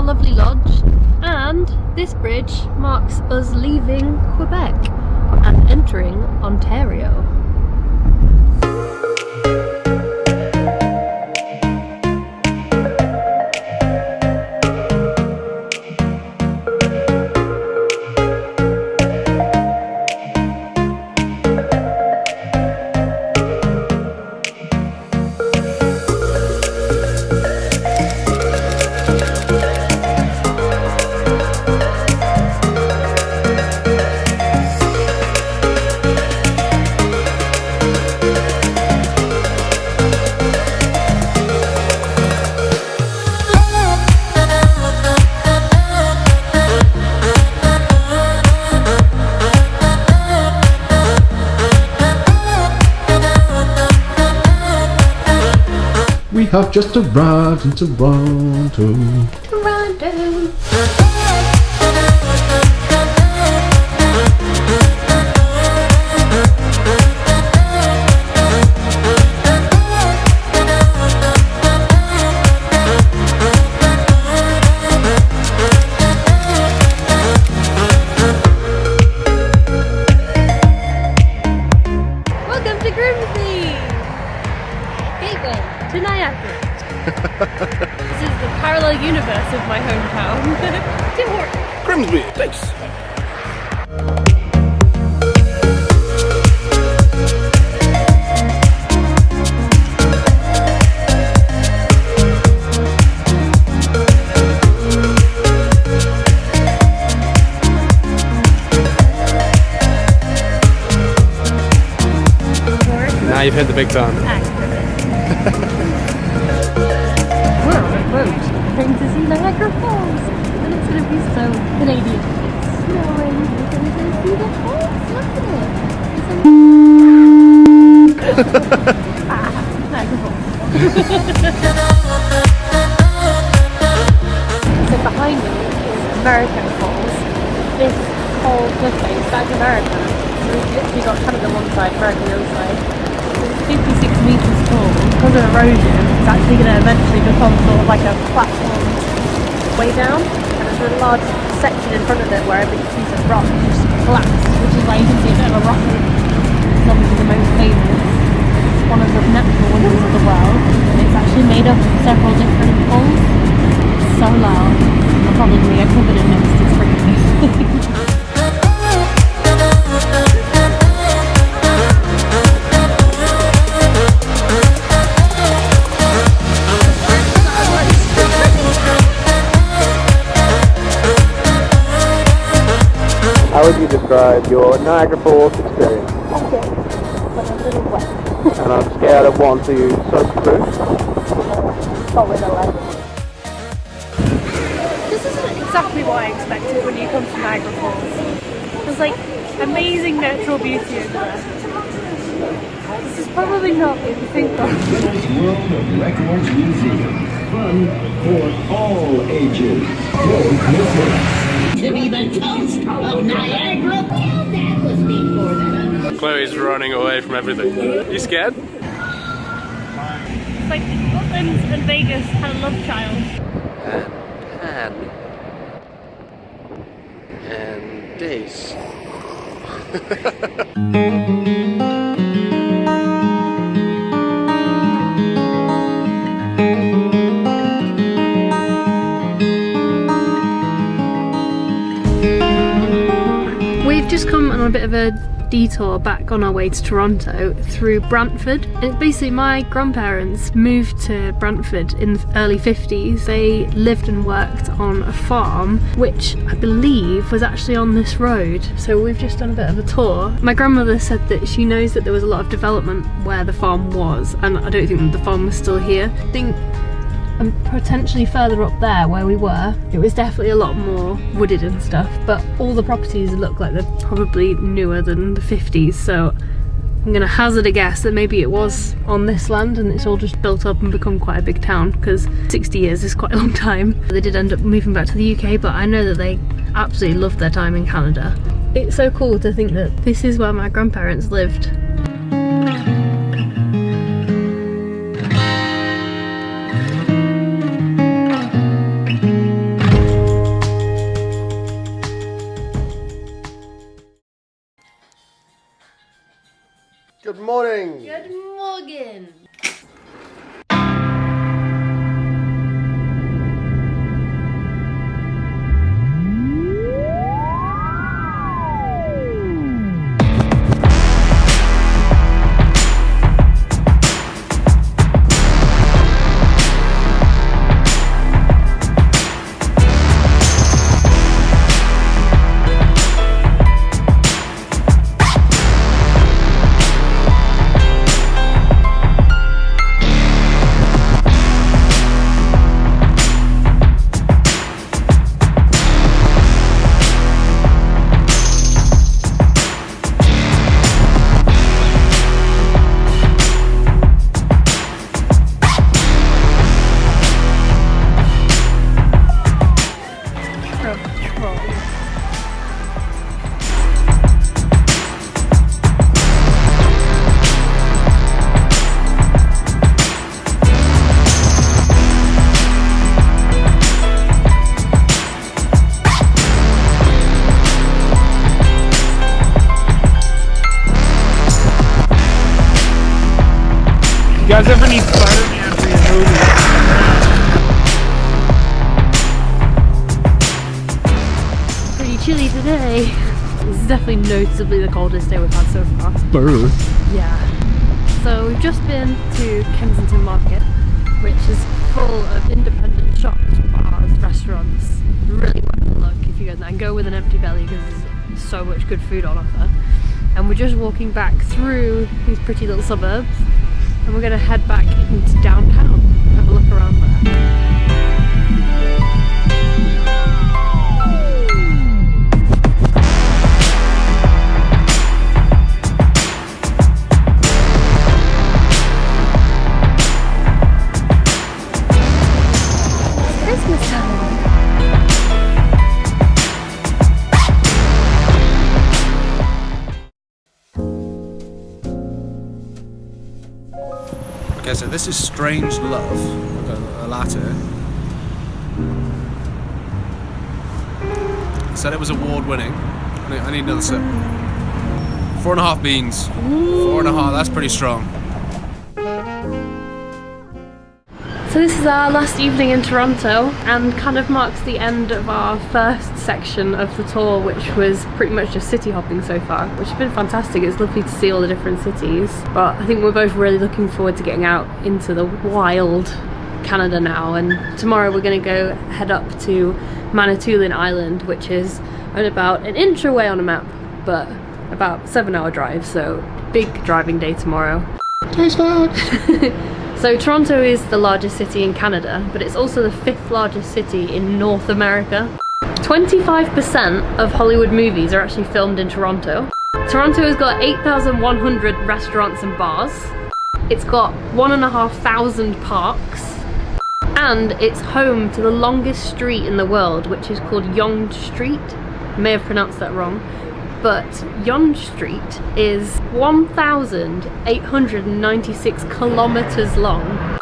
our lovely lodge, and this bridge marks us leaving Quebec and entering Ontario. We have just arrived in Toronto. Toronto. Welcome to Grimsby. Gateway to Niagara. This is the parallel universe of my hometown. Tim Hortons. Grimsby, thanks. Now you've hit the big time. We're on a boat going to see Niagara Falls, and it's going to be so Canadian. It's snowing, we're going to go see the falls, look at it! Niagara Falls. So behind me is American Falls. This whole cliff face, that's America. So we've literally got Canada one side, America the other side. It's 56 metres tall. Because of erosion, it's actually going to eventually become sort of like a platform way down. And there's a large section in front of it where a big piece of rock just collapsed, which is why you can see a bit of a rocket. It's obviously the most famous. It's one of the natural wonders of the world. And it's actually made up of several different falls. It's so loud. I'll probably get covered in mist. It's pretty amazing. How would you describe your Niagara Falls experience? Okay, but a little wet. And on a scale of 1 to soak through? Solid 11. This isn't exactly what I expected when you come to Niagara Falls. There's like amazing natural beauty over there. This is probably not what you think of. World of Records Museum. Fun for all ages. Don't miss it. To be the toast of Niagara. Well, that was before that. Chloe's running away from everything. You scared? It's like Scotland and Vegas had a love child. And days. We've just come on a bit of a detour back on our way to Toronto through Brantford. And basically my grandparents moved to Brantford in the early 50s. They lived and worked on a farm which I believe was actually on this road. So we've just done a bit of a tour. My grandmother said that she knows that there was a lot of development where the farm was, and I don't think that the farm was still here. I think potentially further up there where we were, it was definitely a lot more wooded and stuff, but all the properties look like they're probably newer than the 50s, so I'm gonna hazard a guess that maybe it was on this land and it's all just built up and become quite a big town, because 60 years is quite a long time. They did end up moving back to the UK, but I know that they absolutely loved their time in Canada. It's so cool to think that this is where my grandparents lived. guys ever need Spider-Man for your movie? Pretty chilly today. This is definitely noticeably the coldest day we've had so far. Brr. Yeah. So we've just been to Kensington Market, which is full of independent shops, bars, restaurants. Really worth a look if you go there, and go with an empty belly because there's so much good food on offer. And we're just walking back through these pretty little suburbs, and we're going to head back into downtown, have a look around there. Okay, so this is Strange Love, a latte. He said it was award winning. I need another sip. 4.5 beans. 4.5, that's pretty strong. So this is our last evening in Toronto and kind of marks the end of our first section of the tour, which was pretty much just city hopping so far, which has been fantastic. It's lovely to see all the different cities, but I think we're both really looking forward to getting out into the wild Canada now. And tomorrow we're going to go head up to Manitoulin Island, which is only about an inch away on a map, but about 7-hour drive, so big driving day tomorrow. Taste fuck. So Toronto is the largest city in Canada, but it's also the 5th largest city in North America. 25% of Hollywood movies are actually filmed in Toronto. Toronto has got 8,100 restaurants and bars. It's got 1,500 parks. And it's home to the longest street in the world, which is called Yonge Street. I may have pronounced that wrong. But Yonge Street is 1,896 kilometers long.